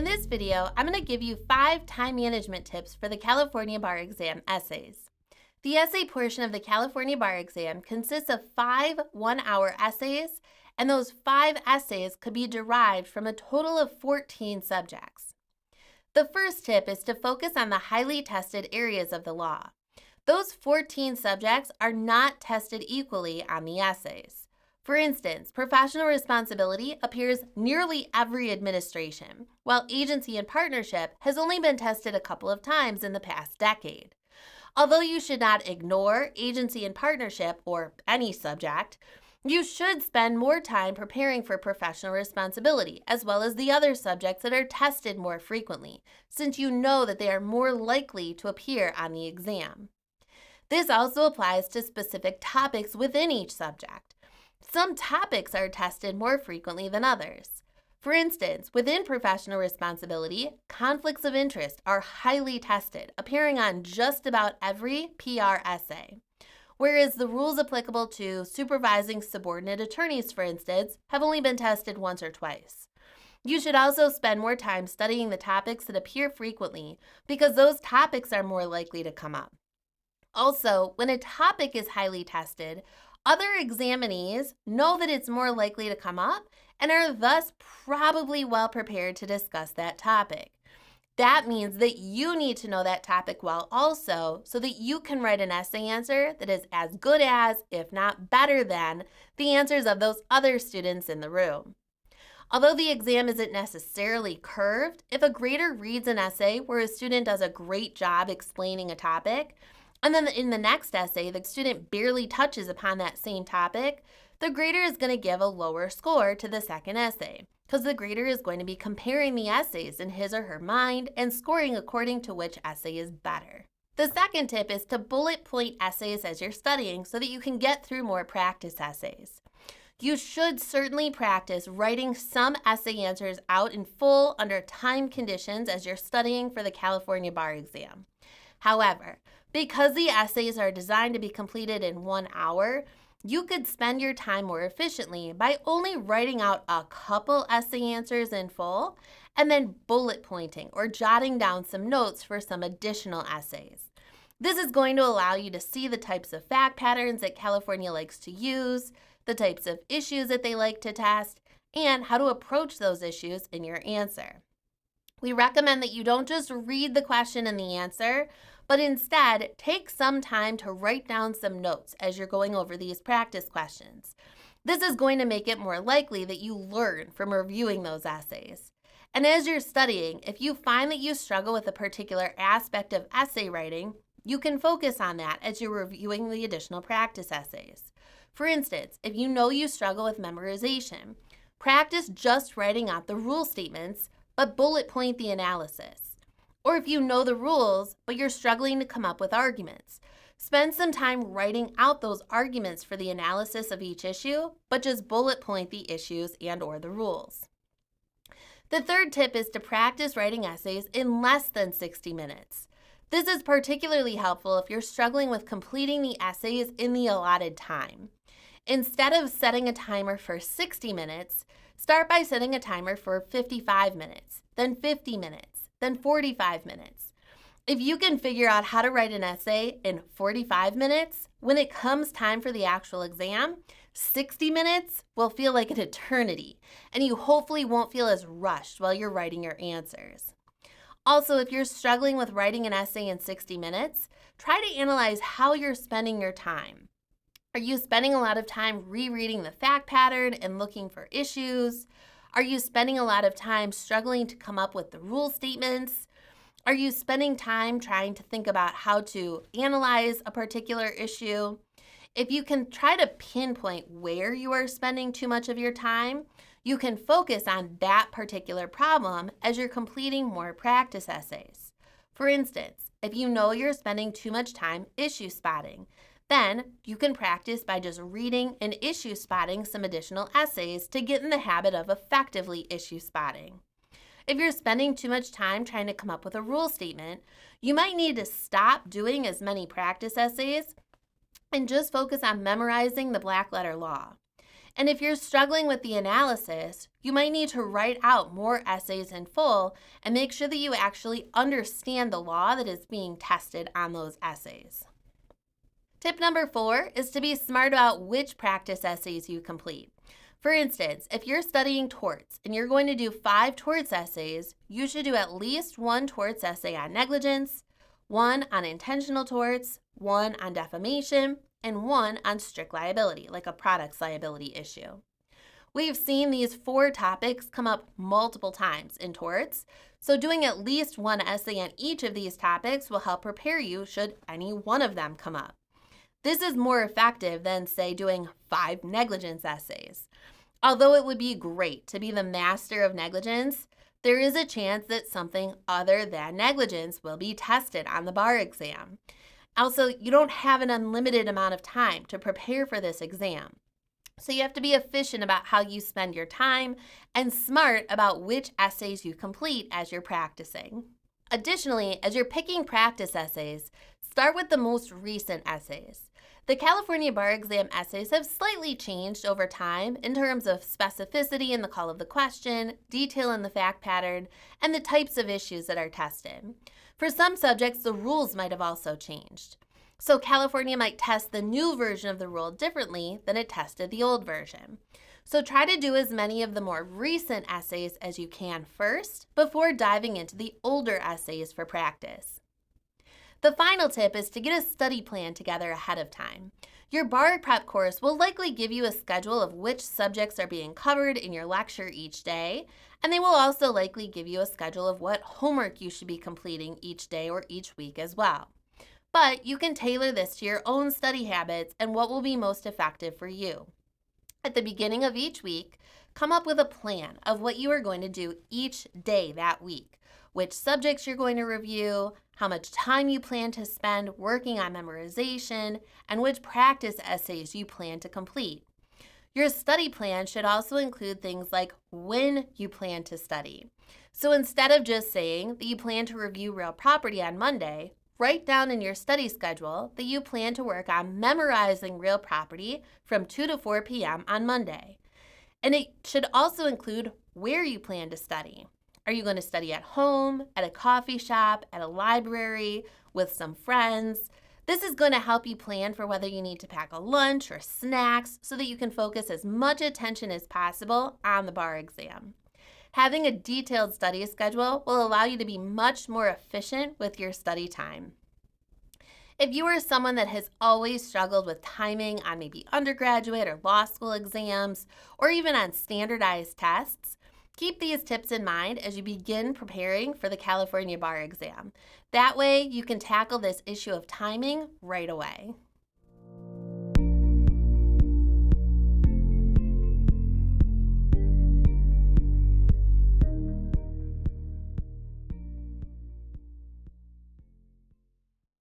In this video, I'm going to give you 5 time management tips for the California Bar Exam essays. The essay portion of the California Bar Exam consists of 5 one-hour essays, and those 5 essays could be derived from a total of 14 subjects. The first tip is to focus on the highly tested areas of the law. Those 14 subjects are not tested equally on the essays. For instance, professional responsibility appears nearly every administration, while agency and partnership has only been tested a couple of times in the past decade. Although you should not ignore agency and partnership or any subject, you should spend more time preparing for professional responsibility, as well as the other subjects that are tested more frequently, since you know that they are more likely to appear on the exam. This also applies to specific topics within each subject. Some topics are tested more frequently than others. For instance, within professional responsibility, conflicts of interest are highly tested, appearing on just about every PR essay, whereas the rules applicable to supervising subordinate attorneys, for instance, have only been tested once or twice. You should also spend more time studying the topics that appear frequently because those topics are more likely to come up. Also, when a topic is highly tested, other examinees know that it's more likely to come up and are thus probably well prepared to discuss that topic. That means that you need to know that topic well also so that you can write an essay answer that is as good as, if not better than, the answers of those other students in the room. Although the exam isn't necessarily curved, if a grader reads an essay where a student does a great job explaining a topic, and then in the next essay, the student barely touches upon that same topic, the grader is going to give a lower score to the second essay, because the grader is going to be comparing the essays in his or her mind and scoring according to which essay is better. The second tip is to bullet point essays as you're studying so that you can get through more practice essays. You should certainly practice writing some essay answers out in full under time conditions as you're studying for the California Bar Exam. However, because the essays are designed to be completed in 1 hour, you could spend your time more efficiently by only writing out a couple essay answers in full and then bullet pointing or jotting down some notes for some additional essays. This is going to allow you to see the types of fact patterns that California likes to use, the types of issues that they like to test, and how to approach those issues in your answer. We recommend that you don't just read the question and the answer, but instead take some time to write down some notes as you're going over these practice questions. This is going to make it more likely that you learn from reviewing those essays. And as you're studying, if you find that you struggle with a particular aspect of essay writing, you can focus on that as you're reviewing the additional practice essays. For instance, if you know you struggle with memorization, practice just writing out the rule statements, but bullet point the analysis. Or if you know the rules, but you're struggling to come up with arguments, spend some time writing out those arguments for the analysis of each issue, but just bullet point the issues and/or the rules. The third tip is to practice writing essays in less than 60 minutes. This is particularly helpful if you're struggling with completing the essays in the allotted time. Instead of setting a timer for 60 minutes, start by setting a timer for 55 minutes, then 50 minutes, then 45 minutes. If you can figure out how to write an essay in 45 minutes, when it comes time for the actual exam, 60 minutes will feel like an eternity, and you hopefully won't feel as rushed while you're writing your answers. Also, if you're struggling with writing an essay in 60 minutes, try to analyze how you're spending your time. Are you spending a lot of time rereading the fact pattern and looking for issues? Are you spending a lot of time struggling to come up with the rule statements? Are you spending time trying to think about how to analyze a particular issue? If you can try to pinpoint where you are spending too much of your time, you can focus on that particular problem as you're completing more practice essays. For instance, if you know you're spending too much time issue spotting, then you can practice by just reading and issue spotting some additional essays to get in the habit of effectively issue spotting. If you're spending too much time trying to come up with a rule statement, you might need to stop doing as many practice essays and just focus on memorizing the black letter law. And if you're struggling with the analysis, you might need to write out more essays in full and make sure that you actually understand the law that is being tested on those essays. Tip number 4 is to be smart about which practice essays you complete. For instance, if you're studying torts and you're going to do 5 torts essays, you should do at least 1 torts essay on negligence, 1 on intentional torts, 1 on defamation, and 1 on strict liability, like a products liability issue. We've seen these 4 topics come up multiple times in torts, so doing at least 1 essay on each of these topics will help prepare you should any one of them come up. This is more effective than, say, doing 5 negligence essays. Although it would be great to be the master of negligence, there is a chance that something other than negligence will be tested on the bar exam. Also, you don't have an unlimited amount of time to prepare for this exam. So you have to be efficient about how you spend your time and smart about which essays you complete as you're practicing. Additionally, as you're picking practice essays, start with the most recent essays. The California Bar Exam essays have slightly changed over time in terms of specificity in the call of the question, detail in the fact pattern, and the types of issues that are tested. For some subjects, the rules might have also changed. So California might test the new version of the rule differently than it tested the old version. So try to do as many of the more recent essays as you can first before diving into the older essays for practice. The final tip is to get a study plan together ahead of time. Your bar prep course will likely give you a schedule of which subjects are being covered in your lecture each day, and they will also likely give you a schedule of what homework you should be completing each day or each week as well. But you can tailor this to your own study habits and what will be most effective for you. At the beginning of each week, come up with a plan of what you are going to do each day that week, which subjects you're going to review, how much time you plan to spend working on memorization, and which practice essays you plan to complete. Your study plan should also include things like when you plan to study. So instead of just saying that you plan to review real property on Monday, write down in your study schedule that you plan to work on memorizing real property from 2 to 4 p.m. on Monday. And it should also include where you plan to study. Are you going to study at home, at a coffee shop, at a library, with some friends? This is going to help you plan for whether you need to pack a lunch or snacks so that you can focus as much attention as possible on the bar exam. Having a detailed study schedule will allow you to be much more efficient with your study time. If you are someone that has always struggled with timing on maybe undergraduate or law school exams, or even on standardized tests, keep these tips in mind as you begin preparing for the California Bar Exam. That way, you can tackle this issue of timing right away.